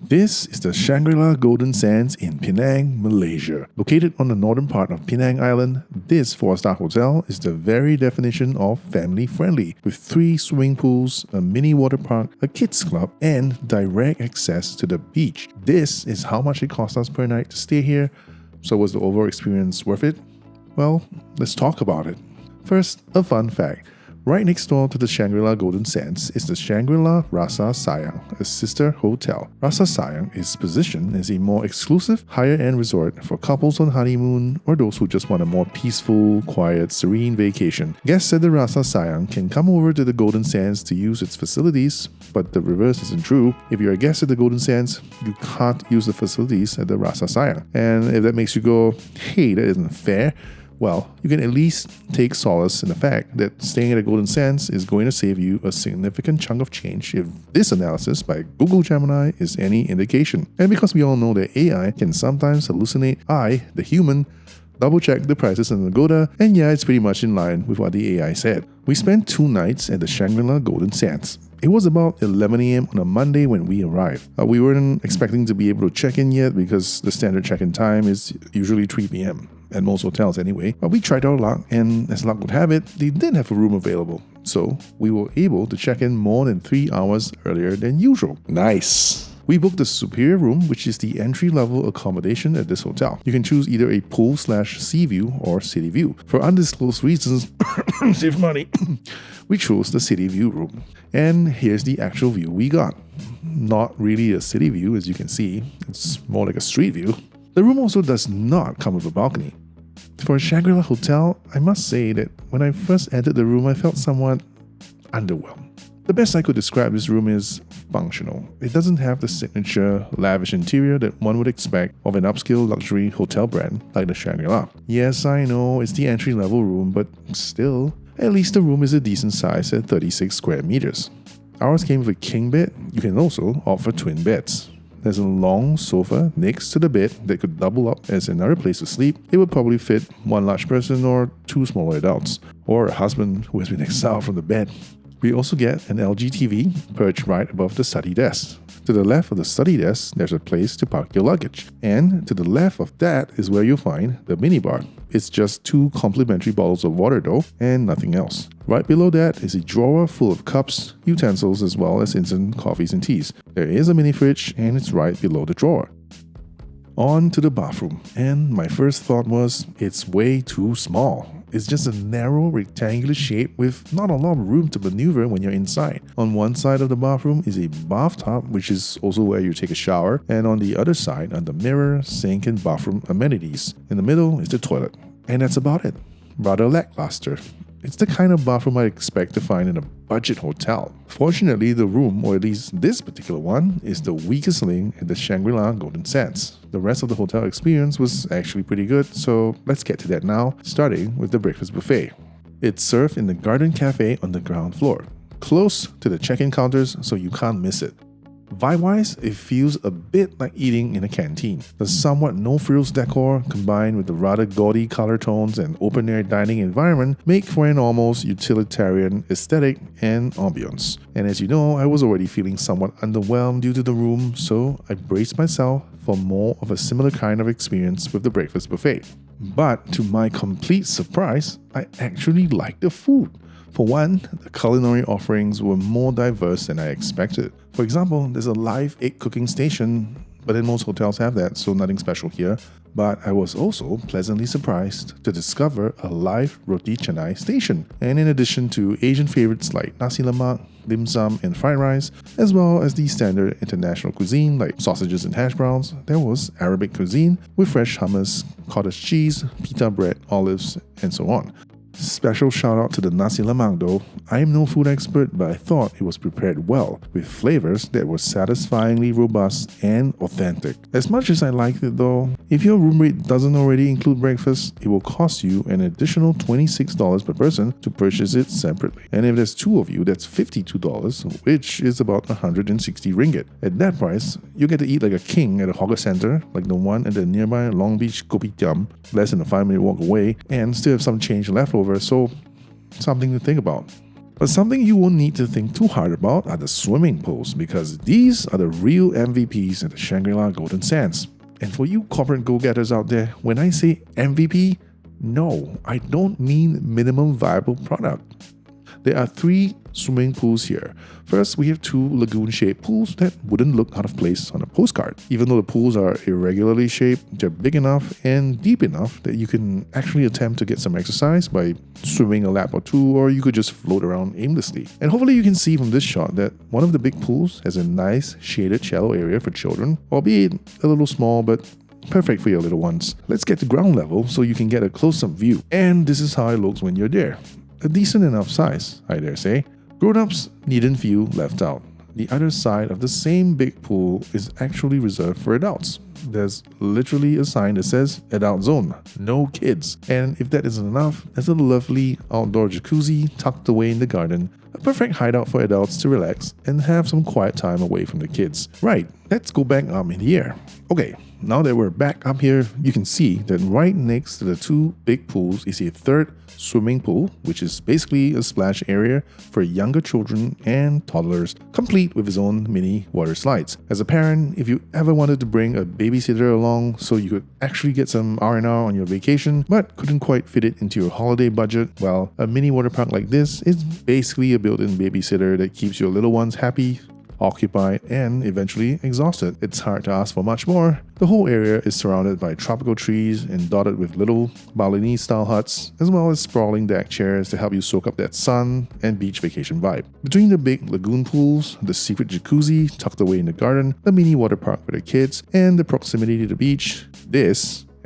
This is the Shangri-La Golden Sands in Penang, Malaysia. Located on the northern part of Penang Island, this 4-star hotel is the very definition of family-friendly, with 3 swimming pools, a mini water park, a kids club, and direct access to the beach. This is how much it cost us per night to stay here. So was the overall experience worth it? Well, let's talk about it. First, a fun fact. Right next door to the Shangri-La Golden Sands is the Shangri-La Rasa Sayang, a sister hotel. Rasa Sayang is positioned as a more exclusive, higher-end resort for couples on honeymoon or those who just want a more peaceful, quiet, serene vacation. Guests at the Rasa Sayang can come over to the Golden Sands to use its facilities, but the reverse isn't true. If you're a guest at the Golden Sands, you can't use the facilities at the Rasa Sayang. And if that makes you go, hey, that isn't fair, well, you can at least take solace in the fact that staying at the Golden Sands is going to save you a significant chunk of change if this analysis by Google Gemini is any indication. And because we all know that AI can sometimes hallucinate, I, the human, double-check the prices on Agoda, and yeah, it's pretty much in line with what the AI said. We spent 2 nights at the Shangri-La Golden Sands. It was about 11 AM on a Monday when we arrived. We weren't expecting to be able to check in yet because the standard check-in time is usually 3 PM. At most hotels anyway. But we tried our luck, and as luck would have it, they did have a room available. So we were able to check in more than 3 hours earlier than usual. Nice! We booked the Superior room, which is the entry-level accommodation at this hotel. You can choose either a pool/sea view or city view. For undisclosed reasons, save money, we chose the city view room. And here's the actual view we got. Not really a city view, as you can see. It's more like a street view. The room also does not come with a balcony. For a Shangri-La hotel, I must say that when I first entered the room, I felt somewhat underwhelmed. The best I could describe this room is functional. It doesn't have the signature, lavish interior that one would expect of an upscale luxury hotel brand like the Shangri-La. Yes, I know it's the entry-level room, but still, at least the room is a decent size at 36 square meters. Ours came with a king bed. You can also opt for twin beds. There's a long sofa next to the bed that could double up as another place to sleep. It would probably fit 1 large person or 2 smaller adults, or a husband who has been exiled from the bed. We also get an LG TV perched right above the study desk. To the left of the study desk, there's a place to park your luggage. And to the left of that is where you'll find the minibar. It's just 2 complimentary bottles of water though, and nothing else. Right below that is a drawer full of cups, utensils, as well as instant coffees and teas. There is a mini fridge, and it's right below the drawer. On to the bathroom, and my first thought was, it's way too small. It's just a narrow rectangular shape with not a lot of room to maneuver when you're inside. On one side of the bathroom is a bathtub, which is also where you take a shower, and on the other side are the mirror, sink, and bathroom amenities. In the middle is the toilet, and that's about it. Rather lackluster. It's the kind of bathroom I expect to find in a budget hotel. Fortunately, the room, or at least this particular one, is the weakest link at the Shangri-La Golden Sands. The rest of the hotel experience was actually pretty good, so let's get to that now, starting with the breakfast buffet. It's served in the Garden Cafe on the ground floor, close to the check-in counters, so you can't miss it. Vibe-wise, it feels a bit like eating in a canteen. The somewhat no-frills decor, combined with the rather gaudy color tones and open-air dining environment, make for an almost utilitarian aesthetic and ambience. And as you know, I was already feeling somewhat underwhelmed due to the room, so I braced myself for more of a similar kind of experience with the breakfast buffet. But to my complete surprise, I actually liked the food. For one, the culinary offerings were more diverse than I expected. For example, there's a live egg cooking station, but then most hotels have that, so nothing special here. But I was also pleasantly surprised to discover a live roti canai station. And in addition to Asian favorites like nasi lemak, dim sum, and fried rice, as well as the standard international cuisine like sausages and hash browns, there was Arabic cuisine with fresh hummus, cottage cheese, pita bread, olives, and so on. Special shout out to the nasi lemak though. I am no food expert, but I thought it was prepared well, with flavors that were satisfyingly robust and authentic. As much as I liked it though, if your room rate doesn't already include breakfast, it will cost you an additional $26 per person to purchase it separately. And if there's 2 of you, that's $52, which is about 160 ringgit. At that price, you get to eat like a king at a hawker center, like the one at the nearby Long Beach Kopitiam, less than a 5-minute walk away, and still have some change left over, so something to think about. But something you won't need to think too hard about are the swimming pools, because these are the real MVPs at the Shangri-La Golden Sands. And for you corporate go-getters out there, when I say MVP, no, I don't mean minimum viable product. There are 3 swimming pools here. First, we have 2 lagoon-shaped pools that wouldn't look out of place on a postcard. Even though the pools are irregularly shaped, they're big enough and deep enough that you can actually attempt to get some exercise by swimming a lap or 2, or you could just float around aimlessly. And hopefully you can see from this shot that one of the big pools has a nice shaded shallow area for children, albeit a little small, but perfect for your little ones. Let's get to ground level so you can get a close-up view. And this is how it looks when you're there. A decent enough size, I dare say. Grown-ups needn't feel left out. The other side of the same big pool is actually reserved for adults. There's literally a sign that says adult zone, no kids. And if that isn't enough, there's a lovely outdoor jacuzzi tucked away in the garden, a perfect hideout for adults to relax and have some quiet time away from the kids. Right, let's go back up in the air. Okay, now that we're back up here, you can see that right next to the 2 big pools is a 3rd swimming pool, which is basically a splash area for younger children and toddlers, complete with its own mini water slides. As a parent, if you ever wanted to bring a babysitter along so you could actually get some R&R on your vacation, but couldn't quite fit it into your holiday budget, well, a mini water park like this is basically a built-in babysitter that keeps your little ones happy, occupied, and eventually exhausted. It's hard to ask for much more. The whole area is surrounded by tropical trees and dotted with little Balinese-style huts, as well as sprawling deck chairs to help you soak up that sun and beach vacation vibe. Between the big lagoon pools, the secret jacuzzi tucked away in the garden, the mini water park for the kids, and the proximity to the beach,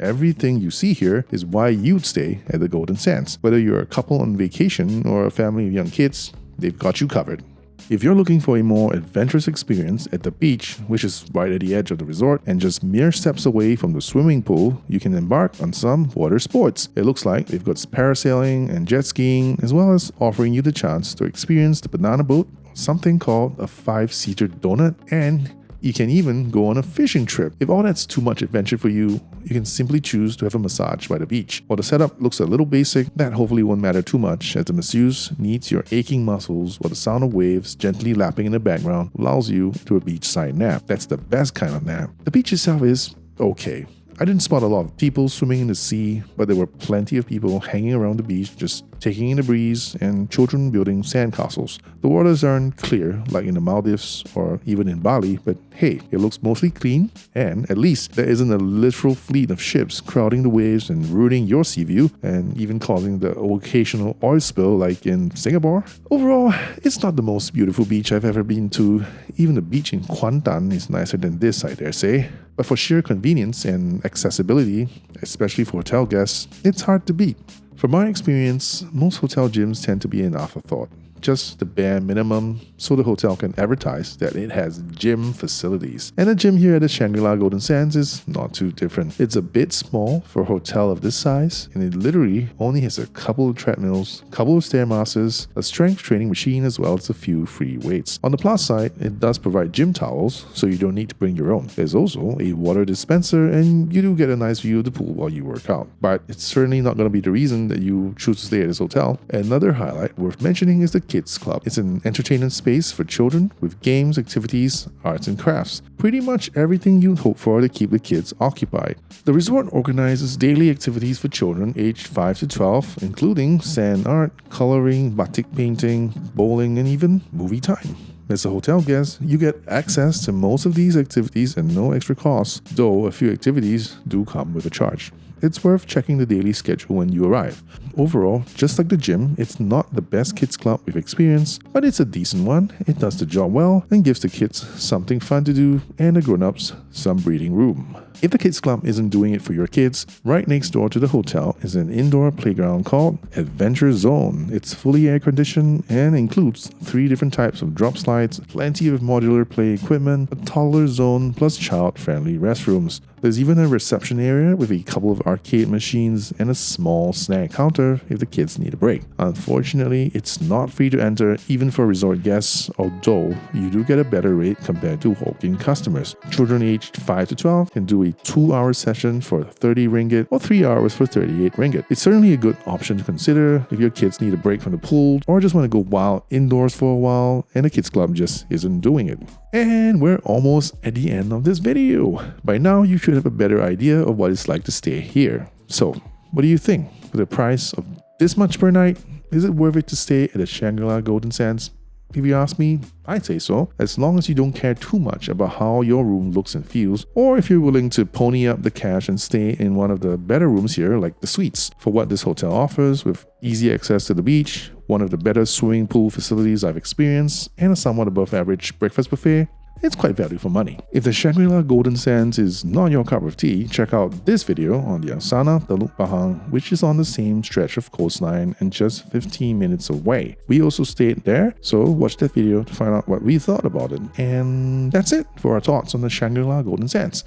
everything you see here is why you'd stay at the Golden Sands. Whether you're a couple on vacation or a family of young kids, they've got you covered. If you're looking for a more adventurous experience at the beach, which is right at the edge of the resort and just mere steps away from the swimming pool, you can embark on some water sports. It looks like they've got parasailing and jet skiing, as well as offering you the chance to experience the banana boat, something called a 5-seater donut, and you can even go on a fishing trip. If all that's too much adventure for you, you can simply choose to have a massage by the beach. While the setup looks a little basic, that hopefully won't matter too much, as the masseuse needs your aching muscles while the sound of waves gently lapping in the background lulls you to a beachside nap. That's the best kind of nap. The beach itself is okay. I didn't spot a lot of people swimming in the sea, but there were plenty of people hanging around the beach just taking in the breeze and children building sandcastles. The waters aren't clear like in the Maldives or even in Bali, but hey, it looks mostly clean, and at least there isn't a literal fleet of ships crowding the waves and ruining your sea view and even causing the occasional oil spill like in Singapore. Overall, it's not the most beautiful beach I've ever been to. Even the beach in Kuantan is nicer than this, I dare say. But for sheer convenience and accessibility, especially for hotel guests, it's hard to beat. From my experience, most hotel gyms tend to be an afterthought. Just the bare minimum so the hotel can advertise that it has gym facilities. And the gym here at the Shangri-La Golden Sands is not too different. It's a bit small for a hotel of this size, and it literally only has a couple of treadmills, couple of stairmasters, a strength training machine, as well as a few free weights. On the plus side, it does provide gym towels, so you don't need to bring your own. There's also a water dispenser, and you do get a nice view of the pool while you work out. But it's certainly not going to be the reason that you choose to stay at this hotel. Another highlight worth mentioning is the Kids Club. It's an entertainment space for children with games, activities, arts and crafts. Pretty much everything you'd hope for to keep the kids occupied. The resort organizes daily activities for children aged 5 to 12, including sand art, coloring, batik painting, bowling, and even movie time. As a hotel guest, you get access to most of these activities at no extra cost, though a few activities do come with a charge. It's worth checking the daily schedule when you arrive. Overall, just like the gym, it's not the best kids club we've experienced, but it's a decent one. It does the job well and gives the kids something fun to do and the grown-ups some breathing room. If the kids club isn't doing it for your kids, right next door to the hotel is an indoor playground called Adventure Zone. It's fully air-conditioned and includes 3 different types of drop slides, plenty of modular play equipment, a toddler zone, plus child-friendly restrooms. There's even a reception area with a couple of arcade machines, and a small snack counter if the kids need a break. Unfortunately, it's not free to enter even for resort guests, although you do get a better rate compared to walk-in customers. Children aged 5 to 12 can do a 2-hour session for 30 ringgit or 3 hours for 38 ringgit. It's certainly a good option to consider if your kids need a break from the pool or just want to go wild indoors for a while and the kids club just isn't doing it. And we're almost at the end of this video. By now, you should have a better idea of what it's like to stay here. So, what do you think? For the price of this much per night, is it worth it to stay at the Shangri-La Golden Sands? If you ask me, I'd say so, as long as you don't care too much about how your room looks and feels, or if you're willing to pony up the cash and stay in one of the better rooms here, like the suites. For what this hotel offers, with easy access to the beach, one of the better swimming pool facilities I've experienced, and a somewhat above average breakfast buffet, it's quite value for money. If the Shangri-La Golden Sands is not your cup of tea, check out this video on the Angsana, Teluk, Bahang, which is on the same stretch of coastline and just 15 minutes away. We also stayed there, so watch that video to find out what we thought about it. And that's it for our thoughts on the Shangri-La Golden Sands.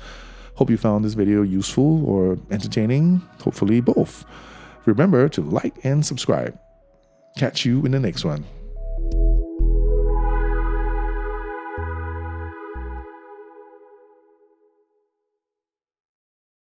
Hope you found this video useful or entertaining, hopefully both. Remember to like and subscribe. Catch you in the next one.